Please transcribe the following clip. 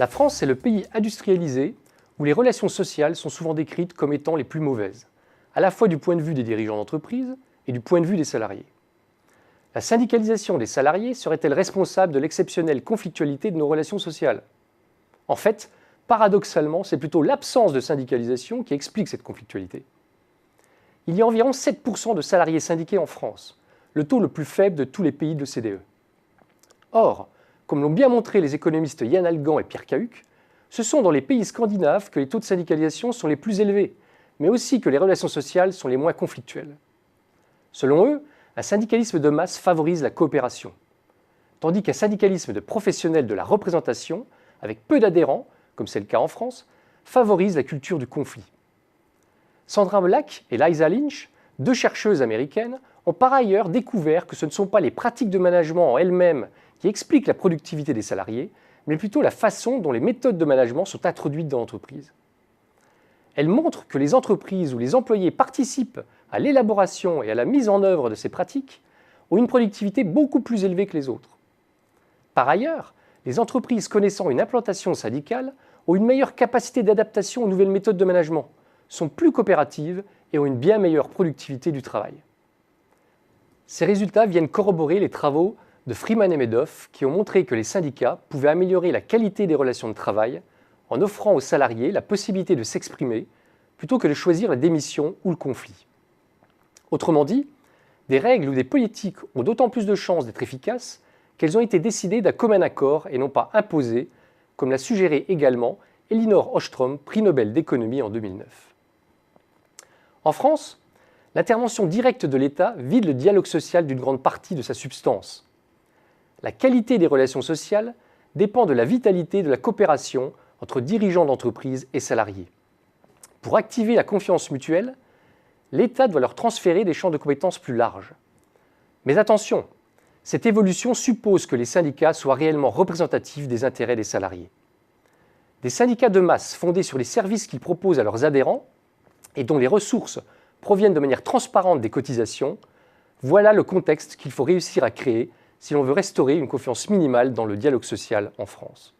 La France est le pays industrialisé où les relations sociales sont souvent décrites comme étant les plus mauvaises, à la fois du point de vue des dirigeants d'entreprise et du point de vue des salariés. La syndicalisation des salariés serait-elle responsable de l'exceptionnelle conflictualité de nos relations sociales? En fait, paradoxalement, c'est plutôt l'absence de syndicalisation qui explique cette conflictualité. Il y a environ 7% de salariés syndiqués en France, le taux le plus faible de tous les pays de l'OCDE. Or, comme l'ont bien montré les économistes Yann Algan et Pierre Cahuc, ce sont dans les pays scandinaves que les taux de syndicalisation sont les plus élevés, mais aussi que les relations sociales sont les moins conflictuelles. Selon eux, un syndicalisme de masse favorise la coopération, tandis qu'un syndicalisme de professionnels de la représentation, avec peu d'adhérents, comme c'est le cas en France, favorise la culture du conflit. Sandra Black et Liza Lynch, deux chercheuses américaines, ont par ailleurs découvert que ce ne sont pas les pratiques de management en elles-mêmes qui expliquent la productivité des salariés, mais plutôt la façon dont les méthodes de management sont introduites dans l'entreprise. Elles montrent que les entreprises où les employés participent à l'élaboration et à la mise en œuvre de ces pratiques ont une productivité beaucoup plus élevée que les autres. Par ailleurs, les entreprises connaissant une implantation syndicale ont une meilleure capacité d'adaptation aux nouvelles méthodes de management, sont plus coopératives et ont une bien meilleure productivité du travail. Ces résultats viennent corroborer les travaux de Freeman et Madoff qui ont montré que les syndicats pouvaient améliorer la qualité des relations de travail en offrant aux salariés la possibilité de s'exprimer plutôt que de choisir la démission ou le conflit. Autrement dit, des règles ou des politiques ont d'autant plus de chances d'être efficaces qu'elles ont été décidées d'un commun accord et non pas imposées, comme l'a suggéré également Elinor Ostrom, prix Nobel d'économie en 2009. En France, l'intervention directe de l'État vide le dialogue social d'une grande partie de sa substance. La qualité des relations sociales dépend de la vitalité de la coopération entre dirigeants d'entreprise et salariés. Pour activer la confiance mutuelle, l'État doit leur transférer des champs de compétences plus larges. Mais attention, cette évolution suppose que les syndicats soient réellement représentatifs des intérêts des salariés. Des syndicats de masse fondés sur les services qu'ils proposent à leurs adhérents et dont les ressources proviennent de manière transparente des cotisations, voilà le contexte qu'il faut réussir à créer si l'on veut restaurer une confiance minimale dans le dialogue social en France.